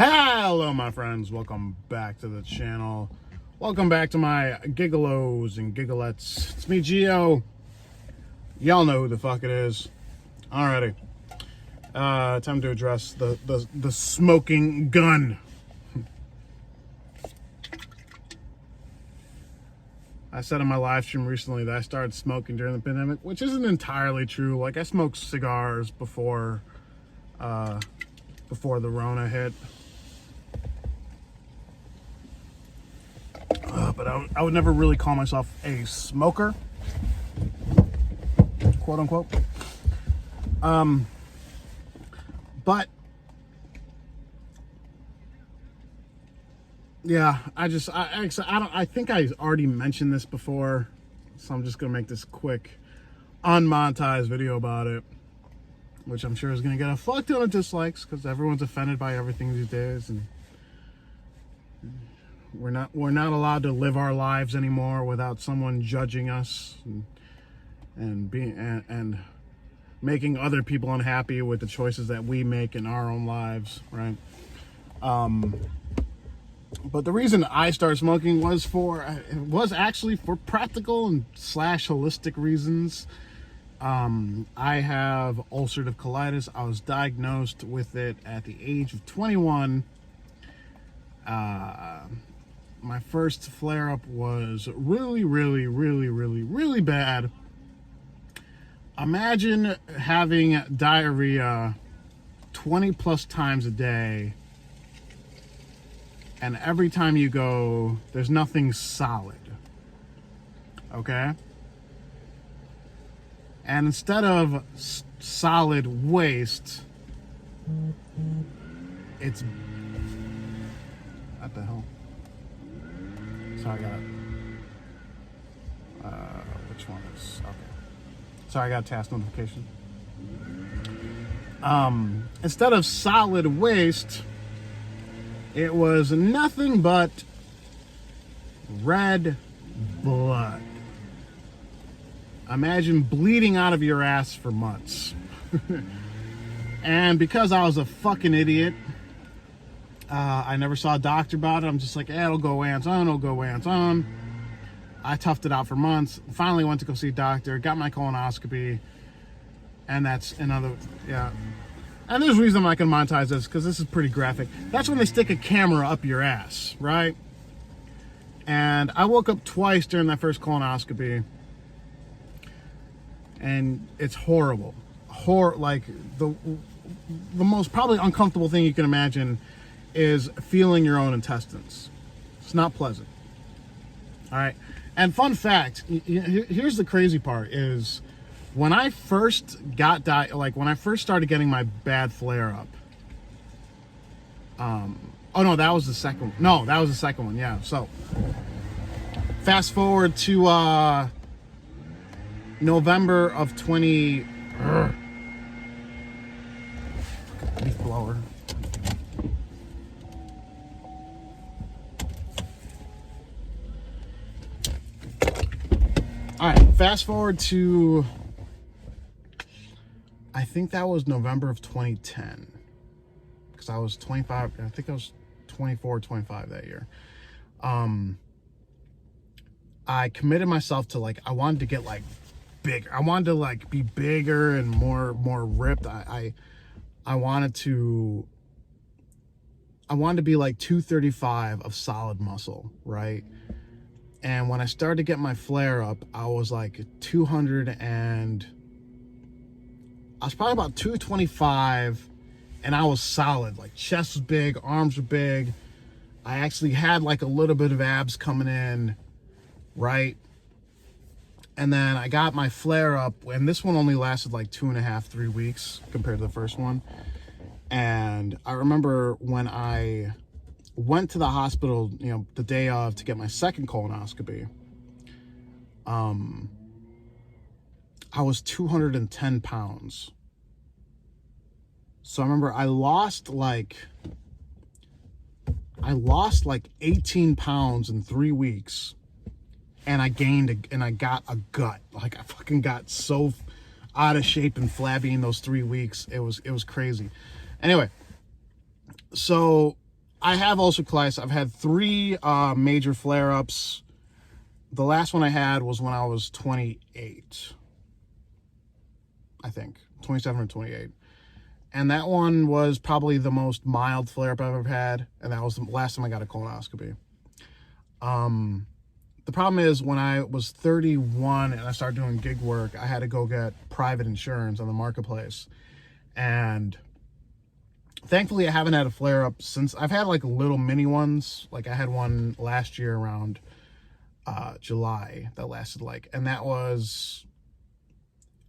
Hello my friends, welcome back to the channel. Welcome back to my Gig-Olos and Gigolettes. It's me, Gio. Y'all know who the fuck it is. Alrighty. Time to address the smoking gun. I said on my live stream recently that I started smoking during the pandemic, which isn't entirely true. Like, I smoked cigars before the Rona hit. But I would never really call myself a smoker, quote unquote. But yeah, I think I already mentioned this before, so I'm just gonna make this quick, unmonetized video about it, which I'm sure is gonna get a fuck ton of dislikes because everyone's offended by everything these days, and we're not allowed to live our lives anymore without someone judging us and making other people unhappy with the choices that we make in our own lives, right? But the reason I started smoking was actually for practical and / holistic reasons. I have ulcerative colitis. I was diagnosed with it at the age of 21. My first flare-up was really, really, really, really, really bad. Imagine having diarrhea 20 plus times a day, and every time you go, there's nothing solid. Okay? And instead of solid waste, it's... What the hell? Sorry, I got which one is... Okay. Sorry, I got a task notification. Instead of solid waste, it was nothing but red blood. Imagine bleeding out of your ass for months. And because I was a fucking idiot, I never saw a doctor about it. I'm just like, it'll go away on its own, it'll go away on its own. I toughed it out for months. Finally went to go see a doctor, got my colonoscopy, and that's another, yeah. And there's a reason I'm not gonna monetize this, because this is pretty graphic. That's when they stick a camera up your ass, right? And I woke up twice during that first colonoscopy, and it's horrible. Like, the most probably uncomfortable thing you can imagine is feeling your own intestines. It's not pleasant. All right. And fun fact, here's the crazy part is when I first when I first started getting my bad flare up, oh no, that was the second one. No, that was the second one. Yeah. So fast forward to, November of 20, leaf blower. All right, fast forward to, I think that was November of 2010, because I was 25, I think I was 24, 25 that year. I committed myself to, like, I wanted to get, like, bigger. I wanted to, like, be bigger and more ripped. I wanted to be like 235 of solid muscle, right? And when I started to get my flare up, I was like I was probably about 225, and I was solid. Like, chest was big, arms were big. I actually had like a little bit of abs coming in, right? And then I got my flare up, and this one only lasted like 2.5, 3 weeks compared to the first one. And I remember when I went to the hospital, you know, the day of to get my second colonoscopy, I was 210 pounds. So I remember I lost like 18 pounds in 3 weeks, and I got a gut. Like, I fucking got so out of shape and flabby in those 3 weeks. It was crazy. Anyway, so I have ulcerative colitis. I've had 3 major flare-ups. The last one I had was when I was 28, I think, 27 or 28. And that one was probably the most mild flare-up I've ever had, and that was the last time I got a colonoscopy. The problem is, when I was 31 and I started doing gig work, I had to go get private insurance on the marketplace. And thankfully, I haven't had a flare-up since. I've had like little mini ones. Like I had one last year around July that lasted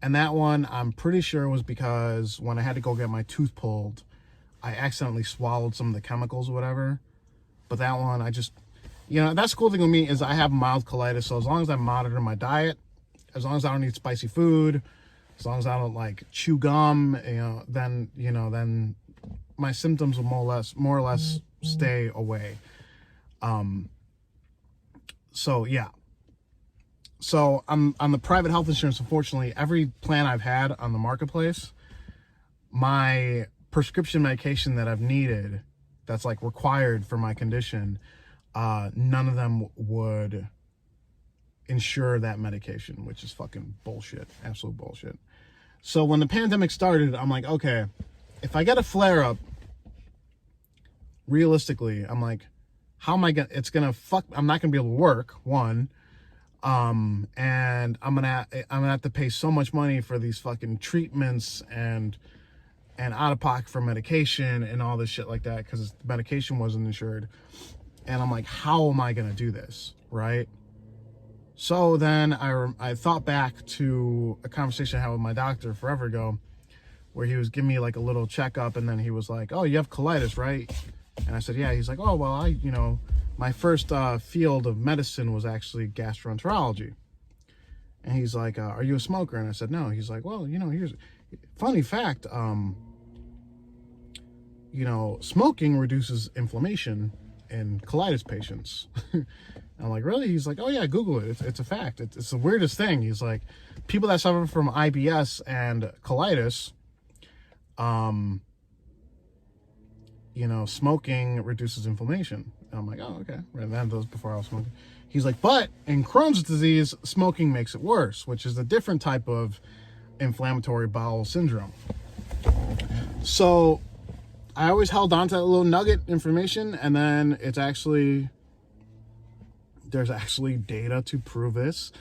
and that one I'm pretty sure was because when I had to go get my tooth pulled, I accidentally swallowed some of the chemicals or whatever. But that one, I just, that's the cool thing with me is I have mild colitis. So as long as I monitor my diet, as long as I don't eat spicy food, as long as I don't chew gum, then my symptoms will more or less stay away. So yeah. So I'm on the private health insurance. Unfortunately, every plan I've had on the marketplace, my prescription medication that I've needed, that's required for my condition, none of them would insure that medication, which is fucking bullshit, absolute bullshit. So when the pandemic started, I'm like, okay, if I get a flare up, realistically, I'm like, how am I gonna? I'm not gonna be able to work. One, and I'm gonna have to pay so much money for these fucking treatments and out of pocket for medication and all this shit like that because the medication wasn't insured. And I'm like, how am I gonna do this, right? So then I thought back to a conversation I had with my doctor forever ago, where he was giving me a little checkup, and then he was like, "Oh, you have colitis, right?" And I said, "Yeah." He's like, "Oh, well, my first field of medicine was actually gastroenterology." And he's like, "Are you a smoker?" And I said, "No." He's like, "Well, here's funny fact. Smoking reduces inflammation in colitis patients." I'm like, "Really?" He's like, "Oh yeah, Google it. It's a fact. It's the weirdest thing." He's like, people that suffer from IBS and colitis, smoking reduces inflammation. And I'm like, "Oh, okay." And that was before I was smoking. He's like, "But in Crohn's disease, smoking makes it worse, which is a different type of inflammatory bowel syndrome." So I always held on to that little nugget information, and then there's actually data to prove this.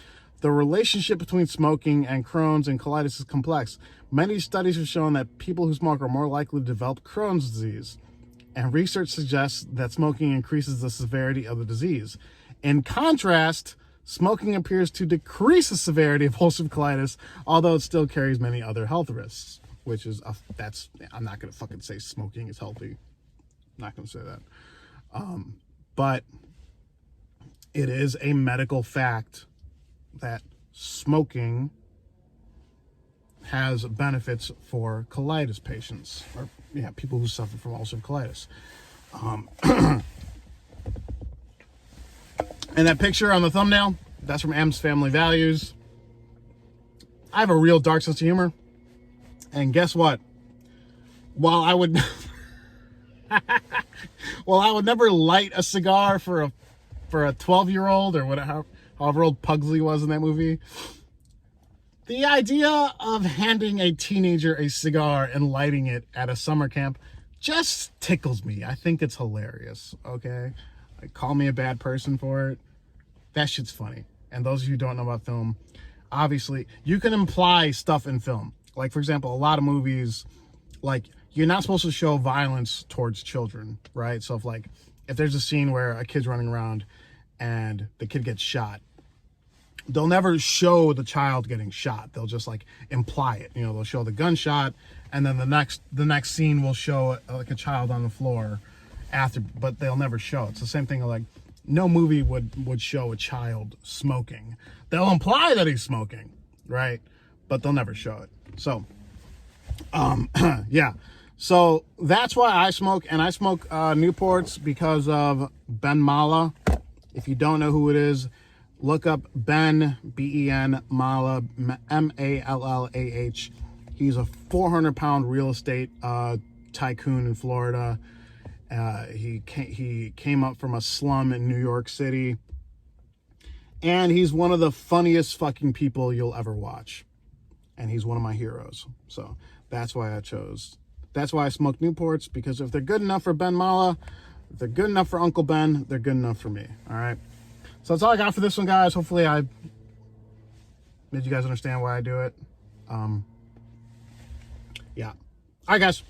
The relationship between smoking and Crohn's and colitis is complex. Many studies have shown that people who smoke are more likely to develop Crohn's disease, and research suggests that smoking increases the severity of the disease. In contrast, smoking appears to decrease the severity of ulcerative colitis, although it still carries many other health risks, which is, I'm not going to fucking say smoking is healthy. I'm not going to say that. But it is a medical fact that smoking has benefits for colitis patients, or people who suffer from ulcerative colitis. And that picture on the thumbnail, that's from M's Family Values. I have a real dark sense of humor, and guess what? While I would never light a cigar for a 12-year-old or whatever, however old Pugsley was in that movie, the idea of handing a teenager a cigar and lighting it at a summer camp just tickles me. I think it's hilarious, okay? Call me a bad person for it. That shit's funny. And those of you who don't know about film, obviously, you can imply stuff in film. For example, a lot of movies, you're not supposed to show violence towards children, right? So if there's a scene where a kid's running around and the kid gets shot, they'll never show the child getting shot. They'll just imply it. They'll show the gunshot, and then the next scene will show a child on the floor after, but they'll never show it. It's the same thing. No movie would show a child smoking. They'll imply that he's smoking, right? But they'll never show it. So, yeah. So that's why I smoke, and I smoke Newports because of Ben Mala. If you don't know who it is, look up Ben, B-E-N, Mala, M-A-L-L-A-H. He's a 400-pound real estate tycoon in Florida, He came up from a slum in New York City. And he's one of the funniest fucking people you'll ever watch. And he's one of my heroes. So that's why I chose. That's why I smoke Newports, because if they're good enough for Ben Mala, if they're good enough for Uncle Ben, they're good enough for me. All right. So that's all I got for this one, guys. Hopefully I made you guys understand why I do it. Yeah. All right, guys.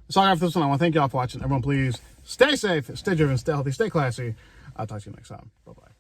That's all I got for this one. I want to thank y'all for watching. Everyone, please stay safe, stay driven, stay healthy, stay classy. I'll talk to you next time. Bye-bye.